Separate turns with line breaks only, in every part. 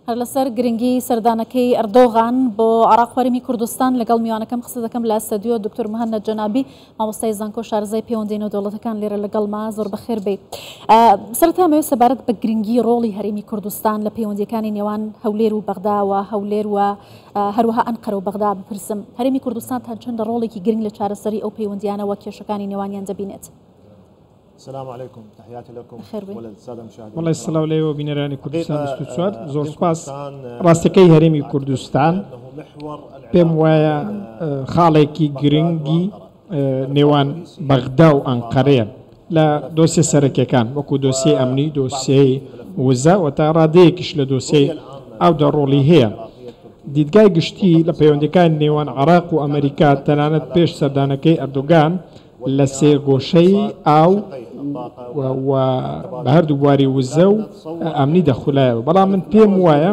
هەر لەسەر گرنگی سەردانەکەی ئەردۆغان بۆ عراق وەرمی کوردستان لەگەڵ میوانەکەم قسە دەکەم لە ئەستەدیۆ دکتۆر مهەنەد جەنابی مامۆستای زانکۆ شارەزای پەیوەندی نێودەوڵەتەکان لێرە لەگەڵما زۆر بەخێر بێ. سەرەتا مەوێت سەبارەت بە گرنگی ڕۆڵی هەرێمی کوردستان لە پەیوەندیەکانی نێوان هەولێر و بەغدا و هەولێر و هەروەها ئەنقەرە و بەغدا بپرسم هەرێمی کوردستان تا چەندە ڕۆڵێکی گرنگ لە چارەسەری ئەو پەیوەندیانەوە کێشەکانی نێوانیان دەبینێت؟
السلام عليكم، تحياتي لكم وللساده المشاهدين.
والله السلام عليكم بینەرانی کوردستان دەستوچوار زۆر سپاس. ڕاستەکەی هەرێمی کوردستان پێم وایە خاڵێکی گرنگی نێوان بەغدا و ئەنقەرەیە لە دۆسیە سەرەکیەکان وەکو دۆسیەی ئەمنی، دۆسیەی وزە و تا ڕادەیەکیش لە دۆسیەی ئەودا ڕۆڵی هەیە. دیدگای گشتی لە پەیوەندیەکان نێوان عێراق و ئەمریکا تەنانەت پێش سەردانەکەی ئەردۆغان لە سێگۆشەی ئاو بە هەردوو بواری وزە و ئەمنی دەخولایەوە. بەڵام من پێم وایە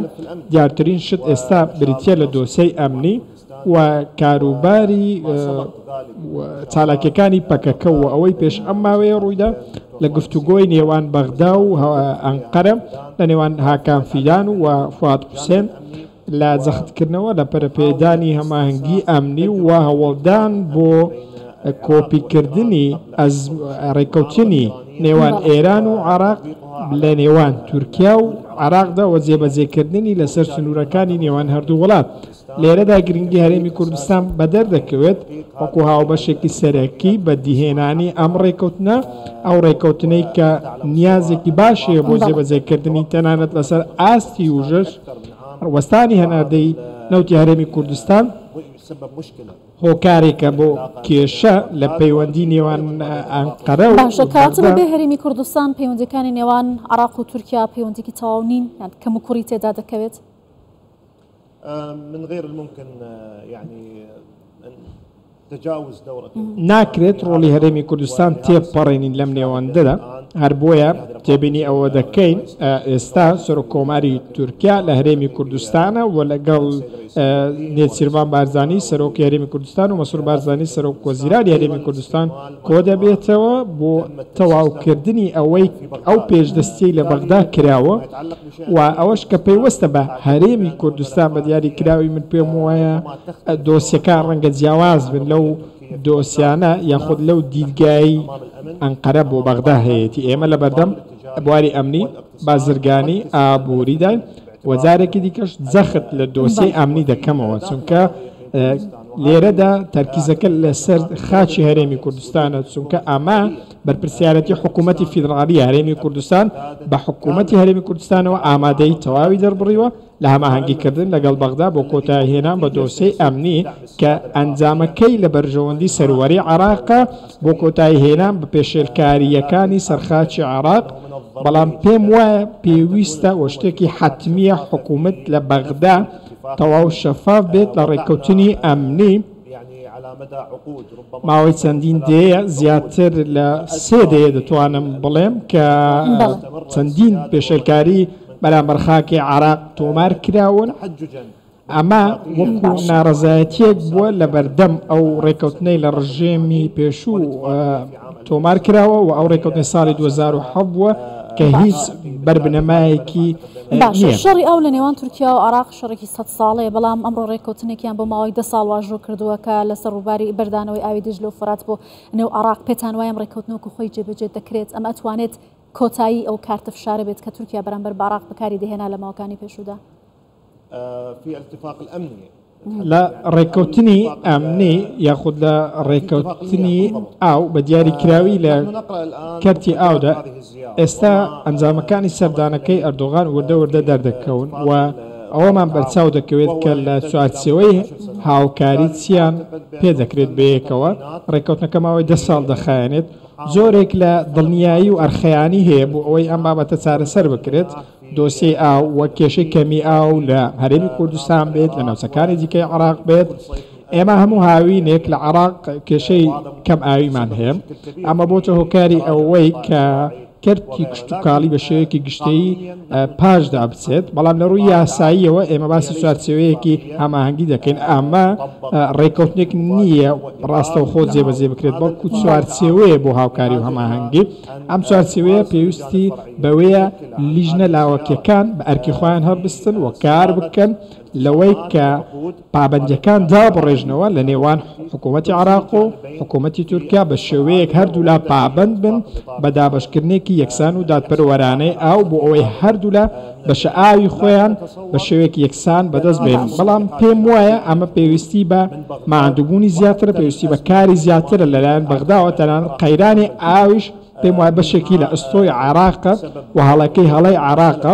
دیارترین شت ئێستا بریتە لە دۆسەی ئەمنی و کاروباری چالاکیەکانی پەکەکە و ئەوەی پێش ئەم ماوەیە ڕوویدا لە گفتوگۆی نێوان بەغدا و ئەنقەرە لە نێوان هاکان فیدان و فواد حوسێن لە جەختکردنەوە لە پەرەپێدانی هەماهەنگی ئەمنی و هەوڵدان بۆ کۆپیکردنی ڕێکەوتنی نێوان ئێران و عێراق لە نێوان تورکیا و عێراقدا و جێبەجێکردنی لەسەر سنوورەکانی نێوان هەردوو وڵات. لێرەدا گرنگی هەرێمی کوردستان بەدەردەکەوێت وەکو هاوبەشێکی سەرەکی بە دیهێنانی ئەم ڕێکەوتنە، ئەو ڕێکەوتنەی کە نیازێکی باشەیە بۆ جێبەجێکردنی تەنانەت لەسەر ئاستی وژەش وەستانی هەناردەی نەوتی هەرێمی کوردستان هۆکارێکە بۆ کێشە لە پەیوەندی نێوان ئەنقەرە و
باشە کاتە بێ هەرێمی کوردستان پەیوەندیەکانی نێوان عێراق و تورکیا پەیوەندێکی تەواو نین کەم و کوڕی تێدا دەکەوێت؟
من غير الممكن يعني تجاوز دورة
ناکرێت ڕۆڵی هەرێمی کوردستان تێپەڕێنین لەم نێوەندەدا. هەر بۆیە تێبینی ئەوە دەکەین ئێستا سەرۆکۆماری تورکیا لە هەرێمی کوردستانە و لەگەڵ نێچیروان بارزانی سەرۆکی هەرێمی کوردستان و مەسعود بارزانی سەرۆک وەزیرانی هەرێمی کوردستان کۆ دەبێتەوە بۆ تەواوکردنی ئەوەی ئەو پێشدەستی لە بەغدا کراوە و ئەوەش کە پێیوەستە بە هەرێمی کوردستان بە دیاری کراوی من پێم وایە دۆسیەکان ڕەنگە جیاواز بن لەو دۆسیانە یاخود لەو دیدگایی ئەنقەرە بۆ بەغدا هەیەی ئێمە لە بەردەم بواری ئەمنی بازرگانی ئابووریدان وەزارێکی دیکەش جەخت لە دۆسیەی ئەمنی دەکەمەوە چونکە لێرەدا تەرکیزەکە لەسەر خاچی هەرێمی کوردستانە چونکە ئەمە بەرپرسیارەتی حکوومەتی فیدراڵی هەرێمی کوردستان بە حکوومەتی هەرێمی کوردستانەوە ئامادەی تەواوی دەربڕیوە لە هەماهەنگیکردن لەگەڵ بەغدا بۆ کۆتایهێنان بە دۆسیەی ئەمنی کە ئەنجامەکەی لە بەرژەوەندی سەروەری عێراقە بۆ کۆتایهێنان بە پێشێلکاریەکانی سەرخاچی عێراق. بەڵام پێم وایە پێویستە و شتێکی حتمیە حکوومەت لە بەغدا تەواو شەفاف بێت لە ڕێکەوتنی ئەمنی. ماوەی چەندین دەیە زیاتر لە سێ دەیە دەتوانم بڵێم کە چەندین پێشێلکاری بەرامبەر خاکی عێراق تۆمار کراون. ئەمە وەکو ناڕەزایەتیەک بووە لە بەردەم ئەو ڕێکەوتنەی لە ڕژێمی پێشوو تۆمار کراوە و ئەو ڕێکەوتنی ساڵی 2007 بووە کە هیچ بربنەمایەکی
شەڕی ئەو لە نێوان تورکیا و عێراق شەڕێکی 100 ساڵەیە بەڵام ئەمڕۆ ڕێکەوتنێکیان بۆ ماوەی 10 ساڵ واژۆ کردووە کە لەسەر ڕووباری بەردانەوەی ئاوی دژلە و فورات بۆ نێو عێراق. پێتان وایم ڕێکەوتنەوەکو خۆی جێبەجێ دەکرێت ئەمە ئەتوانێت کۆتایی ئەو کارتە فشارە بێت کە تورکیا بەرامبەر بە عێراق بەکاری دەهێنا لە ماوەکانی پێشوودا؟
في الاتفاق الأمني
لە ڕێکەوتنی ئەمنی یاخود لە ڕێکەوتنی ئاو بە دیاریکراوی لە کەرتی ئاودا ئێستا ئەنجامەکانی سەردانەکەی ئەردۆغان وردە وردە دەردەکەون و ئەوەمان بەرچاو دەکەوێت کە لە چوارچێوەی هاوکاری چیان پێدەکرێت بەیەکەوە. ڕێکەوتنەکە ماوەی 10 ساڵ دەخایەنێت. زۆرێک لە دڵنیایی و ئەرخەیانی هەیە بۆ ئەوەی ئەم بابەتە چارەسەر بکرێت. دۆسیەی ئاو وە کێشەی کەمی ئاو لە هەرێمی کوردستان بێت لە ناوچەکانی دیکەی عێراق بێت. ئێمە هەموو هاوینێک لە عێراق کێشەی کەم ئاویمان هەیە. ئەمە بۆتە هۆکاری ئەوەی کە کەرتی کشت و کاڵی بە شێوەیەکی گشتەی پاشدا بچێت بەڵام لە ڕووی یاساییەوە ئێمە باسی چوارچێوەیەکی هەماهەنگی دەکەین ئەمە ڕێککەوتنێک نییە ڕاستەوخۆ جێبەجێ بکرێت بەڵکو چوارچێوەیە بۆ هاوکاری و هەماهەنگی ئەم چوارچێوەیە پێویستی بەوەیە لیژنە لاوەکیەکان بە ئەرکی خۆیان هەڵبستن و کار بکەن لەوەی کە پابەندەکان دابڕێژنەوە لە نێوان حکوومەتی عراق و حکوومەتی تورکیا بە شێوەیەک هەردوو لا پابند بن بە دابشکردنێکی یەکسان و دادپەروەرانەی ئاو بۆ ئەوەی هەردوو لە بەشە ئاوی خۆیان بە شێوەیەکی یەکسان بەدەست بێن بەڵام پێم وایە ئەمە پێویستی بە ماندووبوونی زیاتر پێویستی بە کاری زیاترە لەلایەن بەغداوە تەنانەت قەیرانی ئاویش پێم وایە بەشێکی لە ئەستۆی عراقە و هەڵەکەی هەڵەی عراقە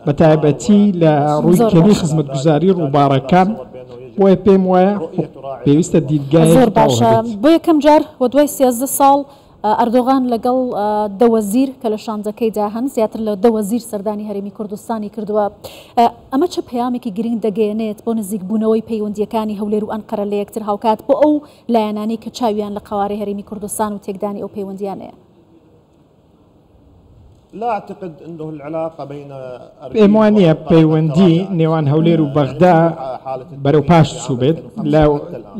بە تایبەتی لە ڕووی کەمی خزمەتگوزاری ڕووبارەکان بۆیە پێم وایە پێویستە دیدگای
زۆر باشە بۆ یەکەم جار وە دوای 13 ساڵ ئەردۆغان لەگەڵ دەوەزیر کە لە شانزەکەیدا هەن زیاتر لە دەوەزیر سەردانی هەرێمی کوردستانی کردووە ئەمە چه پەیامێکی گرنگ دەگەیەنێت بۆ نزیکبوونەوەی پەیوەندیەکانی هەولێر و ئەنقەرە لە یەکتر هاوکات بۆ ئەو لایەنانەی کە چاویان لە قوارەی هەرێمی کوردستان و تێکدانی ئەو پەیوەندیانەیە
لا أعتقد أنه العلاقة بين
پێم وانە پەیوەندی نێوان هەولێر و بەغدا بەرەو پاش چوو بێت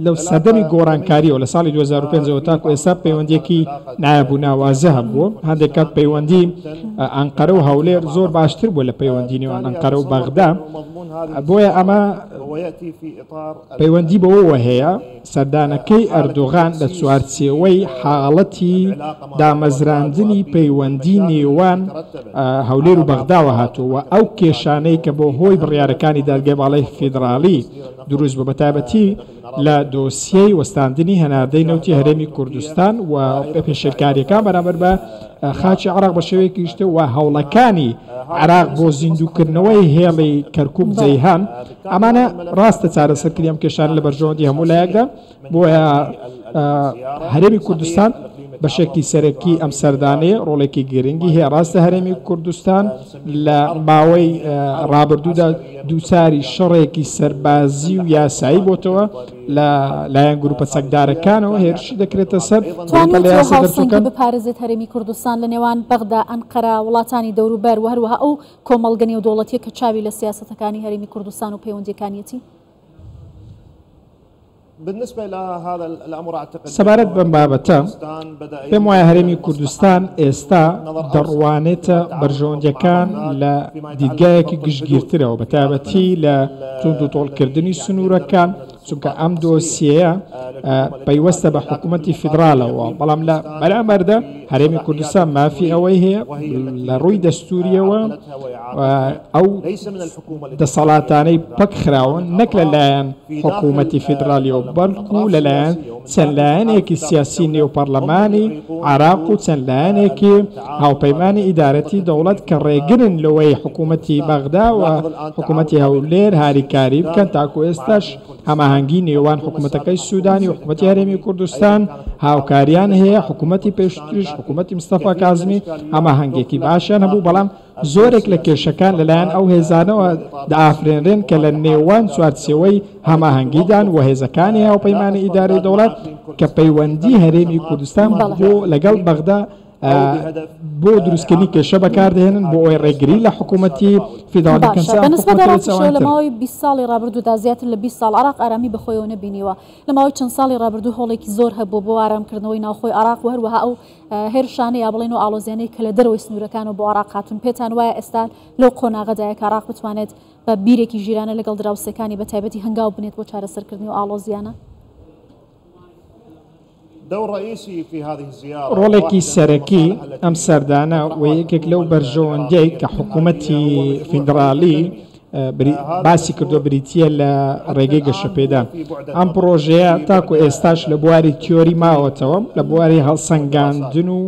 لەو سەدەمی گۆڕانکاریەوە لە ساڵی 2005 تاکو ئێستا پەیوەندیەکی نایەبوو ناوازە هەبووە هەندێک کات پەیوەندی ئەنقەرە و هەولێر زۆر باشتر بووە لە پەیوەندی نێوان ئەنقەرە و بەغدا بۆیە ئەمە پەیوەندی بەوەوە هەیە سەردانەکەی ئەردۆغان لە چوارچێوەی حاڵەتی دامەزراندنی پەیوەندی نێوان هەولێر و بەغداوە هاتووە ئەو کێشانەی کە بۆ هۆی بڕیارەکانی دادگای باڵای فیدرالی دروست بە بەتایبەتی لە دۆسیەی وەستاندنی هەناردەی نەوتی هەرێمی کوردستان و پێشێرکاریەکان بەرامبەر بە خاچی عراق بە شێوەیەکی گشتە و هەوڵەکانی عراق بۆ زیندووکردنەوەی هێڵی کەرکوب جەیهان ئەمانە ڕاستە چارەسەرکردی ئەم کێشانە لە بەرژەوەندی هەموو لایەکدا بۆیە هەرێمی کوردستان بەشێکی سەرەکی ئەم سەردانەیە ڕۆڵێکی گرنگی هەیە ڕاستە هەرێمی کوردستان لە ماوەی ڕابردوودا دووچاری شەڕێکی سەربازی و یاسایی بۆتەوە لە لایەن گروپە چەکدارەکانەوە هێرشی دەکرێتە سەر
توانێت بپارێزێت هەرێمی کوردستان لە نێوان بەغدا ئەنقەرە وڵاتانی دەوروبەر و هەروەها ئەو کۆمەڵگەنی و دەوڵەتیە کە چاوی لە سیاسەتەکانی هەرێمی کوردستان و پەیوەندیەکانیەتی
سەبارەت بەم بابەتە پێم وایە هەرێمی کوردستان ئێستا دەڕوانێتە بەرژەوەندیەکان لە دیدگایەکی گشتگیرترەوە بەتایبەتی لە توند و تۆڵکردنی سنوورەکان چونکە ئەم دۆسیەیە پەیوەستە بە حکوومەتی فیدراڵەوە بەڵام لە بەرامبەردا هەرێمی کوردستان مافی ئەوەی هەیە لە ڕووی دەستوریەوە ئەو دەسەڵاتانەی پەک خراون نەک لەلایەن حکوومەتی فیدرالیەوە بەڵکو لەلایەن چەند لایەنێکی سیاسی نێوپەرلەمانی عراق و چەند لایەنێکی هاوپەیمانی ئیدارەتی دەوڵەت کە ڕێگرن لەوەی حکوومەتی بەغدا و حکوومەتی هەولێر هاریکاری بکەن تاکو ئێستاش هەماهەنگی نێوان حکوومەتەکەی سوودانی و حکوومەتی هەرێمی کوردستان هاوکاریان هەیە حکوومەتی پێشتریش حکوومەتی مستەفا کازمی هەماهەنگێکی باشیان هەبوو بەڵام زۆرێک لە کێشەکان لەلایەن ئەو هێزانەوە دائافرێنرێن کە لە نێوان چوارچێوەی هەماهەنگیدان و هێزەکانی هاوپەیمانی ئیدارەی دەوڵەت کە پەیوەندی هەرێمی کوردستان بۆ لەگەڵ بەغدا بۆ دروستکردنی کێشە بەکاردێنن بۆ ئەوەی ڕێگری لە حکوومەتی فیدراڵی
لە ماوەی 20 ساڵی ڕابردوودا زیاتر لە 20 ساڵ عراق ئارامی بەخۆیەوە نەبینیوە لە ماوەی چەند ساڵی ڕابردوو هۆڵێکی زۆر هەبوو بۆ ئارامکردنەوەی ناوخۆی عراق و هەروەها ئەو هێرشانەی یا بڵێن و ئاڵۆزیانەی کە لە دەرەوەی سنوورەکانەوە بۆ عراق هاتوون پێتان وایە ئێستا لەو قۆناغەدایە کە عراق بتوانێت بە بیرێکی ژیرانە لەگەڵ دراوسەکانی بە تایبەتی هەنگاو بنێت بۆ چارەسەرکردنی و ئاڵۆزیانە
ڕۆڵێکی سەرەکی ئەم سەردانە و یەکێک لەو بەرژەوەندەی کە حکوومەتی فیدراڵی باسی کردو بریتیە لە ڕێگەی گەشەپێدان ئەم پرۆژەیە تاکو ئێستاش لە بواری تیۆری ماوەتەوە لە بواری هەڵسەنگاندن و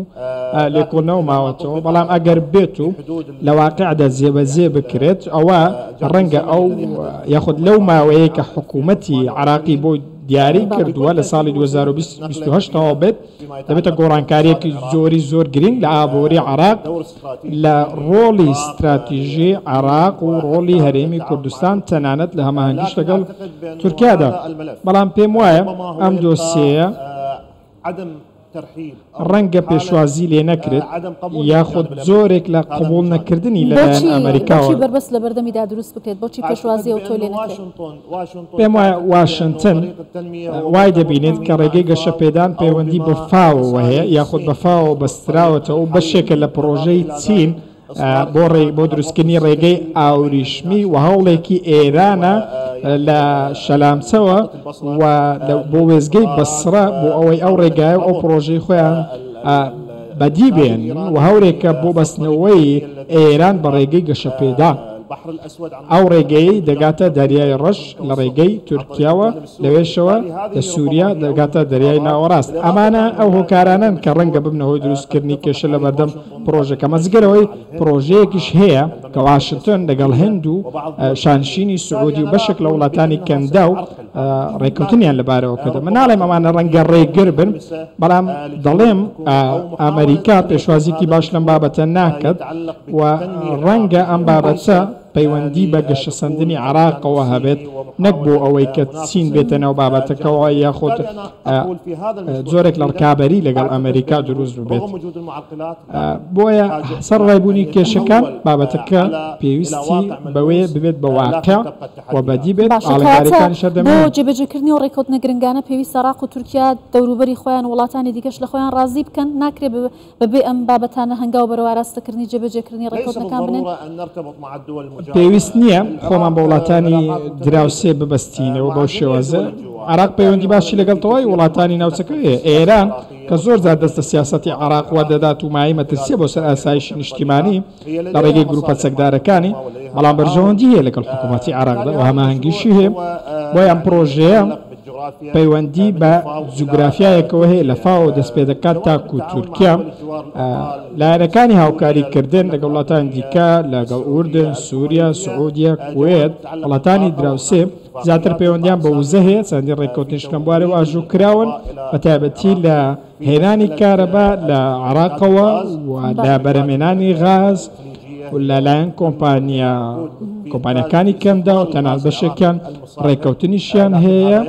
لێکۆڵنەوە ماوەتەوە بەڵام ئەگەر بێت و لە واقعدا جێبەجێ بکرێت ئەوە ڕەنگە ئەو یاخود لەو ماوەیە کە حکوومەتی عراقی بۆ دیاری کردووە لە ساڵی 2028ەوە بێت دەبێتە گۆڕانکاریەکی زۆر گرنگ لە ئابووری عراق لە ڕۆڵی استراتیژی عراق و ڕۆڵی هەرێمی کوردستان تەنانەت لە هەماهەنگیش لەگەڵ تورکیادا بەڵام پێم وایە ئەم دۆسیەیە ڕەنگە پێشوازی لێ نەکرێت یاخود زۆرێک لە قبول نەکردنی لەلایەن ئەمریکاوە
بەربەست لە بەردەمیدا دروست بکرێت بۆچی پێشوازی ئەو تۆ لێ نەکرێت
پێم وایە واشنگتن وای دەبینێت کە ڕێگەی گەشەپێدان پەیوەندی بە فاوەوە هەیە یاخود بە فاوە بەستراوەتەوە بەشێکە لە پرۆژەی چین بۆ دروستکردنی ڕێگەی ئاوریشمی و هەوڵێکی ئێرانە لە شەلامچەوە و بۆ وێزگەی بەسرە بۆ ئەوەی ئەو ڕێگایە ئەو پرۆژەی خۆیان بەدی بێن و هەورێکە بۆ بەستنەوەی ئێران بە ڕێگەی گەشەپێدان ئەو ڕێگەی دەگاتە دەریای ڕەش لە ڕێگەی تورکیاوە لەوێشەوە لە سووریا دەگاتە دەریای ناوەڕاست ئەمانە ئەو هۆکارانن کە ڕەنگە ببنەوەی دروستکردنی کێشە لە بەردەم پرۆژەکە مەزگەرەوەی پرۆژەیەکیش هەیە کە واشنگتن لەگەڵ هند و شانشینی سعودی و بەشێک لە وڵاتانی کەندا و ڕێکوتنیان لەبارەوە کردە من ناڵێم ئەمانە ڕەنگە ڕێگر بن بەڵام دەڵێم ئەمریکا پێشوازیکی باش لەم بابەتە ناکات و ڕەنگە ئەم بابەتە پەیوەندی بە گەشەسەندنی عراقەوە هەبێت نەک بۆ ئەوەی کە چین بێتە ناو بابەتەکەەوە یاخۆت زۆرێک لە ڕکابەری لەگەڵ ئەمریکا دروست بێت بۆیە سەر ڕێبوونی کێشەکان بابەتەکە پێویستی بەوەیە ببێت بە واقع و بەدی بێت ئاڵنگاریەکانی شەردەمە
بۆ جێبەجێکردنی و ڕێکەوتنە گرنگانە پێویستە عراق و تورکیا دەوروبەری خۆیان وڵاتانی دیکەش لە خۆیان ڕازی بکەن ناکرێت بەبێ ئەم بابەتانە هەنگاو بەرەوە ئاراستەکردنی جێبەجێکردنی ڕێکەوتنەکان بنێن
پێویست نییە خۆمان بە وڵاتانی دراوسێ ببەستینەوە بەو شێوازە عراق پەیوەندی باشی لەگەڵتەوەی وڵاتانی ناوچەکە ئێران کە زۆر زار دەستە سیاسەتی عراق وا دەدات و مای مەترسیە بۆ سەر ئاسایشی نیشتیمانی لە ڕێگەی گروپە چەکدارەکانی بەڵام بەرژەوەندی هەیە لەگەڵ حکوومەتی عراقدا و هەماهەنگیشی هەیە بۆ ئەم پرۆژەیە پەیوەندی بە جوگرافیایەکەوە هەیە لە فاو دەست پێ دەکات تاکو و تورکیا لایەنەکانی هاوکاریکردن لەگەڵ وڵاتانی دیکە لەگەڵ ئوردن سووریا سعودیا کوێت وڵاتانی دراوسێ زیاتر پەیوەندیان بە وزە هەیە چەندین ڕێککەوتنیش لەم بوارەوە ئاژوو کراون بە تایبەتی لە هێنانی کارەبا لە عراقەوە و لە بەرەمێنانی غاز لەلایەن کۆمپانیەکانی کەمدا و تەنال بەشێکیان ڕێککەوتنیشیان هەیە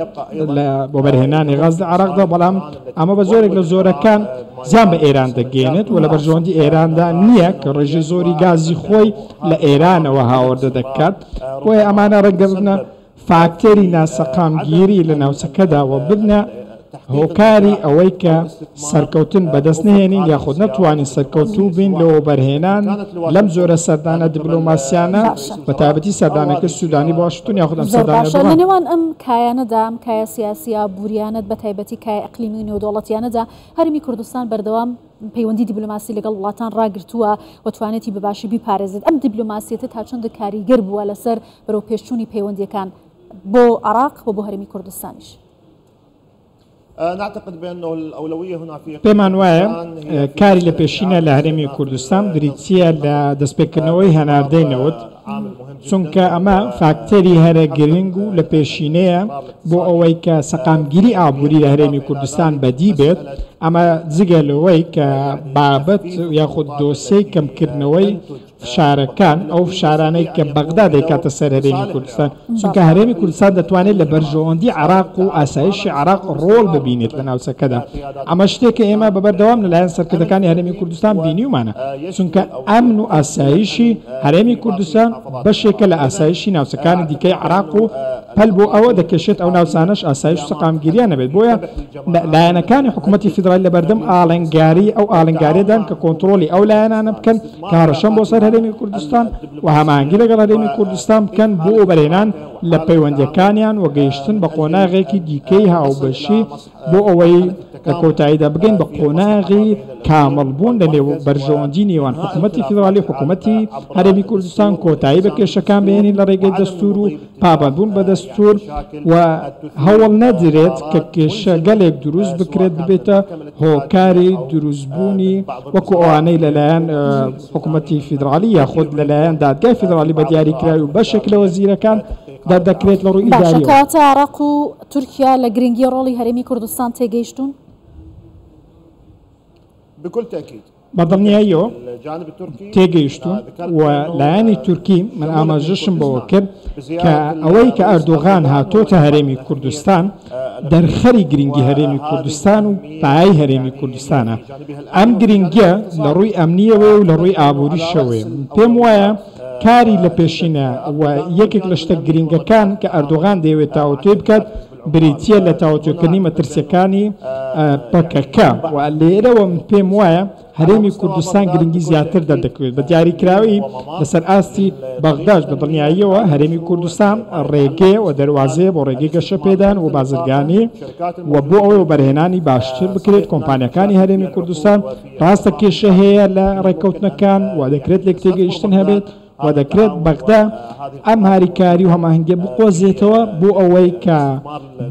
بۆ بەرهێنانی غاز لە عراقدا بەڵام ئەمە بە زۆرێک لە زۆرەکان زیان بە ئێران دەگەێنێت و لە بەرژەوەندی ئێراندا نییە کە ڕێژەی زۆری گازی خۆی لە ئێرانەوە هاوردە دەکات بۆیە ئەمانە ڕەنگەبنە فاکتەری ناسەقامگیری لە ناوچەکەدا و ببنە هۆکاری ئەوەی کە سەرکەوتن بەدەست نهێنین یاخود نەتوانین سەرکەوتوو بین لەوە بەرهێنان لەم زۆرە سەردانە دیبلۆماسیانە بە تایبەتی سەردانەکە سوودانی باشتون یاخود ئەم سەردانە
لە نێوان ئەم کایانەدا ئەم کایە سیاسیە بوریانەت بە تایبەتی کای ئەقلیمی نێودوڵەتیانەدا هەرمی کوردستان بەردەوام پەیوەندی دیبلۆماسی لەگەڵ وڵاتان ڕاگرتووە و توانێتی بەباشی بیپارێزێت ئەم دیبلۆماسیەتە تا چەندە کاریگەر بووە لەسەر بەرەو پێشچوونی پەیوەندیەکان بۆ عراق و بۆ هەرمی کوردستانیش
پێمان وایە کاری لە پێشینە لە هەرێمی کوردستان بریتیە لە دەستپێکردنەوەی هەناردەی نەوت چونکە ئەمە فاکتەری هەرە گرنگ و لە پێشینەیە بۆ ئەوەی کە سەقامگیری ئابووری لە هەرێمی کوردستان بەدی بێت ئەمە جگە لەوەی کە بابەت یاخود دۆسەی کەمکردنەوەی فشارەکان ئەو فشارانەی کە بەغدا دەیکاتە سەر هەرێمی کوردستان چونکە هەرێمی کوردستان دەتوانێت لە بەرژەوەندی عراق و ئاسایشی عراق ڕۆڵ ببینێت لە ناوچەکەدا ئەمە شتێکە ئێمە بەبەردەوام لەلایەن سەرکردەکانی هەرێمی کوردستان بینیومانە چونکە ئەمن و ئاسایشی هەرێمی کوردستان بەشێکە لە ئاسایشی ناوچەکانی دیکەی عراق و پەل بۆ ئەوە دەکێشێت ئەو ناوچانەش ئاسایش و سەقامگیریان نەبێت بۆیە لایەنەکانی حکوومەتی فیدرالی لە بەردەم ئاڵنگاری ئەو ئاڵنگاریدان کە کۆنتترۆلی ئەو لایەنانە بکەن کە هەڕەشەم بۆ سەر هەرێمی کوردستان و هەماهەنگی لەگەڵ هەرێمی کوردستان بکەن بۆ بەرهێنان لە پەیوەندیەکانیان و گەیشتن بە قۆناغێکی دیکەی هاوبەشی بۆ ئەوەی لە کۆتاییدا بگەین بە قۆناغی کامەڵبوون لە نێو بەرژەوەندی نێوان حکوومەتی فیدرالی حکوومەتی هەرێمی کوردستان کۆتایی بە کێشەکان بێنین لە ڕێگەی دەستور و پابەندبوون بە دەستور و هەوڵ نەدرێت کە کێشە گەلێک دروست بکرێت ببێتە هۆکاری دروستبوونی وەکو ئەوانەی لەلایەن حکوومەتی فیدرالی یاخود لەلایەن دادگای فیدرالی بە دیاریکراوی و بەشێک لە وەزیرەکان دەکرێت لە ڕووی ئیداریەوە.
کەواتە عراق و تورکیا لە گرنگی ڕۆڵی هەرێمی کوردستان تێگەیشتون؟
بەدڵنیاییەوە تێگەیشتوون و لایەنی تورکی من ئاماژەشم بەوە کرد کە ئەوەی کە ئەردۆغان هاتۆتە هەرێمی کوردستان دەرخەری گرنگی هەرێمی کوردستان و پایەی هەرێمی کوردستانە. ئەم گرنگیە لە ڕووی ئەمنیەوە و لە ڕووی ئابووریشەوەی پێم وایە کاری لە پێشینە و یەکێک لە شتە گرنگەکان کە ئەردۆغان دەیەوێت تاوتوێ بکات بریتە لە تاوتوێکردنی مەترسیەکانی پەکەکە و لێرەوە من پێم وایە هەرێمی کوردستان گرنگی زیاتر دەردەکەوێت بە دیاریکراوی لەسەر ئاستی بەغداش بە دڵنیاییەوە هەرێمی کوردستان ڕێگەیە و دەواازەیە بۆ ڕێگەی گەشە پێدان و بازرگانی و بۆ ئەوەی بەرهێنانی باشتر بکرێت کۆمپانیەکانی هەرێمی کوردستان ڕاستە کێشە هەیە لە ڕێککەوتنەکان و دەکرێت لێک تێگەیشتن هەبێت و دەکرێت بەغدا ئەم هاریکاری و هەماهنگگە بقۆزێتەوە بۆ ئەوەی کە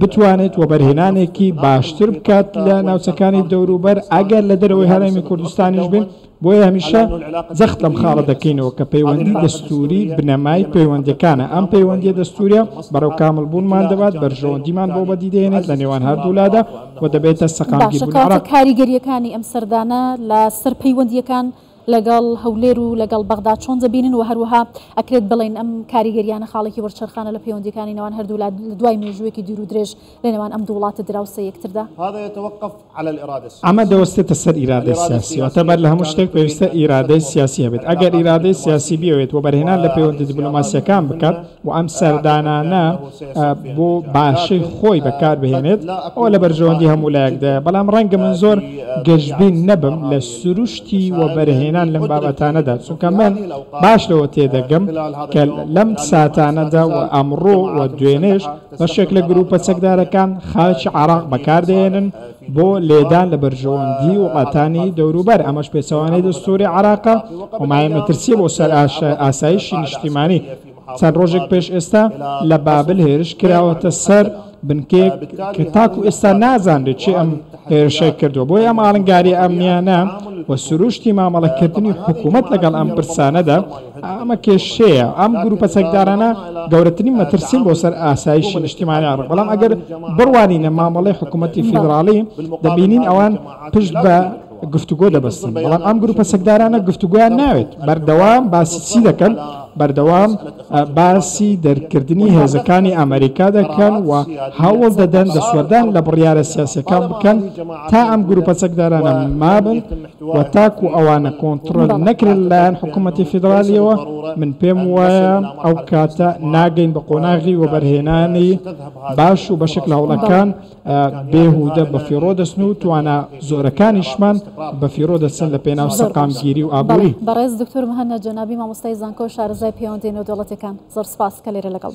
بتوانێت و بەرهێنانێکی باشتر بکات لە ناوچەکانی دەوروبەر ئەگەر لە دەرەوەی هەرێمی کوردستانیش بن بۆیە هەمیشە جەخت لەم خاڵە دەکەینەوە کە پەیوەندی دەستوری بنەمای پەیوەندەکانە ئەم پەیوەندیە دەستوریە بەرەو کاملبوونمان دەبات بەرژەوەندیمان بۆ بەدیدێنێت لە نێوان هەردوولادا و دەبێتە سەقامگیربوون عێراق.
کاریگەریەکانی ئەم سەردانە لە سەر پەیوەندیەکان لەگەڵ هەولێر و لەگەڵ بەغدا چۆن دەبینن و هەروەها ئەکرێت بڵین ئەم کاریگەریانە خاڵێکی وەرچەرخانە لە پەیوەندیەکانی نێوان هەردوو لە دوای مێژوویەکی دوور و درێژ لە نێوان ئەم دوو وڵاتە دراوسە یەکتردا.
ئەمە دەوەستێتە سەر ئیرادەی سیاسی واتەبەر لە هەموو شتێک پێویستە ئیرادەی سیاسی هەبێت. ئەگەر ئیرادەی سیاسی بیەوێت و بەرهێنان لە پەیوەندی دیپلۆماسیەکان بکات و ئەم سەردانانە بۆ باشەی خۆی بەکار بهێنێت ئەوە لە بەرژەوەندی هەموو لایەکدایە. بەڵام ڕەنگە من زۆر گەشتبین نەبم لە سروشتی و بەرهێنان لەم بابەتانەدا چونکە من باش لەوە تێدەگەم کە لەم ساتانەدا و ئەمڕۆ و دوێنێش بەشێک لە گروپە چەکدارەکان خاچی عێراق بەکاردێنن بۆ لێدان لە بەرژەوەندی وڵاتانی دەوروبەر. ئەمەش پێچەوانەی دەستوری عێراقە و مایەمەترسی بۆ سەر ئاسایشی نیشتیمانی. چەند ڕۆژێک پێش ئێستا لە بابل هێرش کراوەتە سەر بنکێک کە تاکو ئێستا نازانێت چی ئەم هێرشەی کردووە. بۆی ئەم ئاڵنگاری ئەمنیانە و سروشتی مامەڵەکردنی حکوومەت لەگەڵ ئەم پرسانەدا ئەمە کێشەیە. ئەم گروپە چەکدارانە گەورەترین مەترسین بۆ سەر ئاسایشی نیشتیمانی عێراق. بەڵام ئەگەر بڕوانینە مامەڵەی حکوومەتی فیدراڵی دەبینین ئەوان پشت بە گفتوگۆ دەبەستن. بەڵام ئەم گروپە چەکدارانە گفتوگۆیان ناوێت. بەردەوام باسی چی دەکەن؟ بەردەوام باسی دەرکردنی هێزەکانی ئەمریکا دەکەن و هەوڵ دەدەن دەسوەردان لە بڕیارە سیاسەکان بکەن تا ئەم گروپە چەکدارانە مابن و تاکو ئەوانە کۆنتڕۆل نەکرێت لەلایەن حکوومەتی فیدرالیەوە من پێم وایە ئەو کاتە ناگەین بە قۆناغی و بەرهێنانی باش و بەشێک لە هەوڵەکان بێهودە بەفیڕۆ دەستن و توانە زۆرەکانیشمان بەفیڕۆ دەچن لە پێناو سەقامگیری و ئابووری.
بەڕێز دکتۆر مهەنە جەنابی مامۆستای زانکۆ شارەزای پەیوەندی نێودەوڵەتیەکان زۆر سپاس کە لێرە لەگەڵ